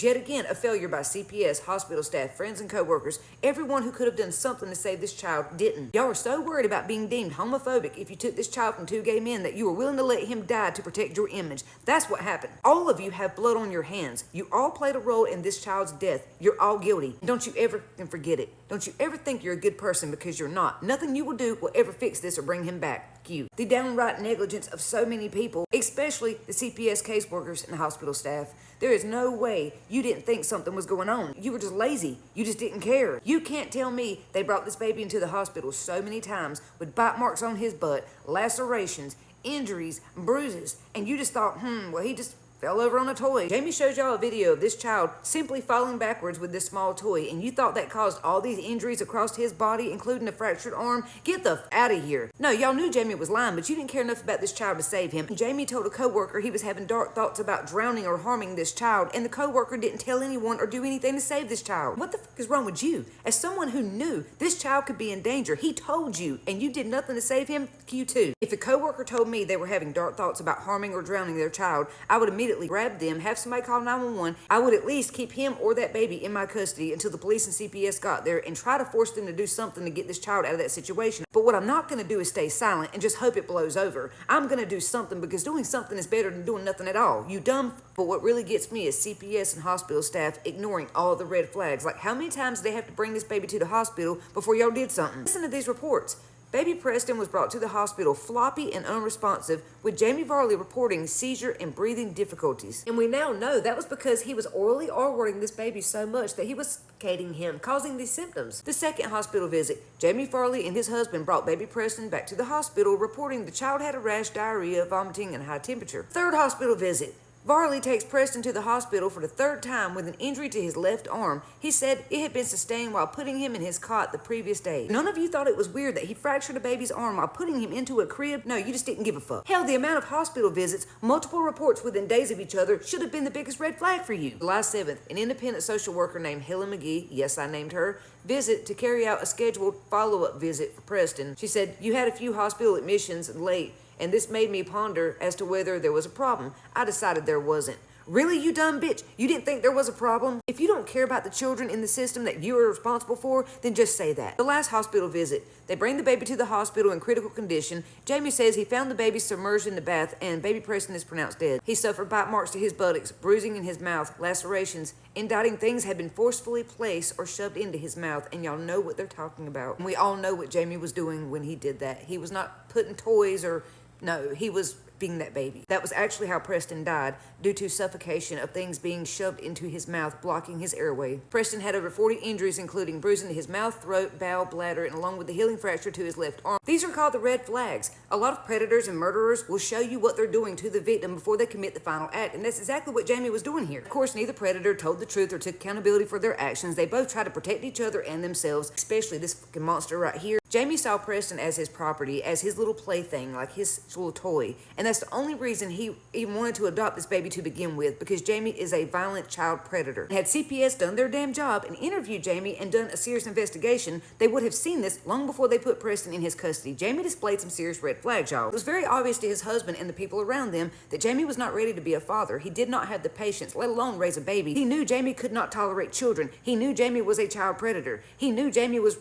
yet again a failure by CPS, hospital staff, friends, and co-workers. Everyone who could have done something to save this child didn't. Y'all were so worried about being deemed homophobic if you took this child from two gay men that you were willing to let him die to protect your image. That's what happened. All of you have blood on your hands. You all played a role in this child's death. You're all guilty. Don't you ever forget it. Don't you ever think you're a good person, because you're not. Nothing you will do will ever fix this or bring him back. You. The downright negligence of so many people, especially the CPS caseworkers and the hospital staff. There is no way you didn't think something was going on. You were just lazy. You just didn't care. You can't tell me they brought this baby into the hospital so many times with bite marks on his butt, lacerations, injuries, bruises, and you just thought, well, he just fell over on a toy. Jamie showed y'all a video of this child simply falling backwards with this small toy, and you thought that caused all these injuries across his body, including a fractured arm? Get the out of here. No, y'all knew Jamie was lying, but you didn't care enough about this child to save him. Jamie told a co-worker he was having dark thoughts about drowning or harming this child, and the co-worker didn't tell anyone or do anything to save this child. What the fuck is wrong with you? As someone who knew this child could be in danger, he told you, and you did nothing to save him? You too. If the co-worker told me they were having dark thoughts about harming or drowning their child, I would immediately grab them, have somebody call 911. I would at least keep him or that baby in my custody until the police and CPS got there and try to force them to do something to get this child out of that situation. But what I'm not going to do is stay silent and just hope it blows over. I'm going to do something, because doing something is better than doing nothing at all. You dumb. But what really gets me is CPS and hospital staff ignoring all the red flags. Like, how many times did they have to bring this baby to the hospital before y'all did something? Listen to these reports. Baby Preston was brought to the hospital floppy and unresponsive, with Jamie Varley reporting seizure and breathing difficulties. And we now know that was because he was orally R-wording this baby so much that he was suffocating him, causing these symptoms. The second hospital visit, Jamie Varley and his husband brought baby Preston back to the hospital, reporting the child had a rash, diarrhea, vomiting, and high temperature. Third hospital visit, Varley takes Preston to the hospital for the third time with an injury to his left arm. He said it had been sustained while putting him in his cot the previous day. None of you thought it was weird that he fractured a baby's arm while putting him into a crib? No, you just didn't give a fuck. Hell, the amount of hospital visits, multiple reports within days of each other, should have been the biggest red flag for you. July 7th, an independent social worker named Helen McGee, yes, I named her, visit to carry out a scheduled follow-up visit for Preston. She said, "You had a few hospital admissions late, and this made me ponder as to whether there was a problem. I decided there wasn't." Really, you dumb bitch? You didn't think there was a problem? If you don't care about the children in the system that you are responsible for, then just say that. The last hospital visit, they bring the baby to the hospital in critical condition. Jamie says he found the baby submerged in the bath, and baby Preston is pronounced dead. He suffered bite marks to his buttocks, bruising in his mouth, lacerations, indicting things had been forcefully placed or shoved into his mouth, and y'all know what they're talking about. And we all know what Jamie was doing when he did that. He was not putting toys or... No, he was being that baby. That was actually how Preston died, due to suffocation of things being shoved into his mouth, blocking his airway. Preston had over 40 injuries, including bruising to his mouth, throat, bowel, bladder, and along with the healing fracture to his left arm. These are called the red flags. A lot of predators and murderers will show you what they're doing to the victim before they commit the final act, and that's exactly what Jamie was doing here. Of course, neither predator told the truth or took accountability for their actions. They both tried to protect each other and themselves, especially this fucking monster right here. Jamie saw Preston as his property, as his little plaything, like his little toy. And that's the only reason he even wanted to adopt this baby to begin with, because Jamie is a violent child predator. Had CPS done their damn job and interviewed Jamie and done a serious investigation, they would have seen this long before they put Preston in his custody. Jamie displayed some serious red flags, y'all. It was very obvious to his husband and the people around them that Jamie was not ready to be a father. He did not have the patience, let alone raise a baby. He knew Jamie could not tolerate children. He knew Jamie was a child predator. He knew Jamie was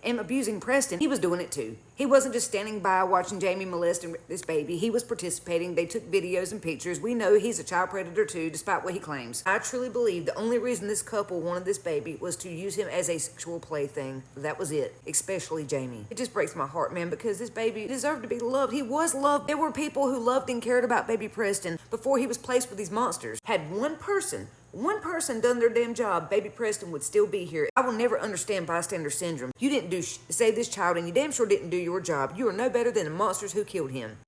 abusing Preston. He was doing it too. He wasn't just standing by watching Jamie molest this baby. He was participating. They took videos and pictures. We know he's a child predator too, despite what he claims. I truly believe the only reason this couple wanted this baby was to use him as a sexual plaything. That was it, especially Jamie. It just breaks my heart, man, because this baby deserved to be loved. He was loved. There were people who loved and cared about baby Preston before he was placed with these monsters. Had one person done their damn job, baby Preston would still be here. I will never understand bystander syndrome. You didn't save this child, and you damn sure didn't do your job. You are no better than the monsters who killed him.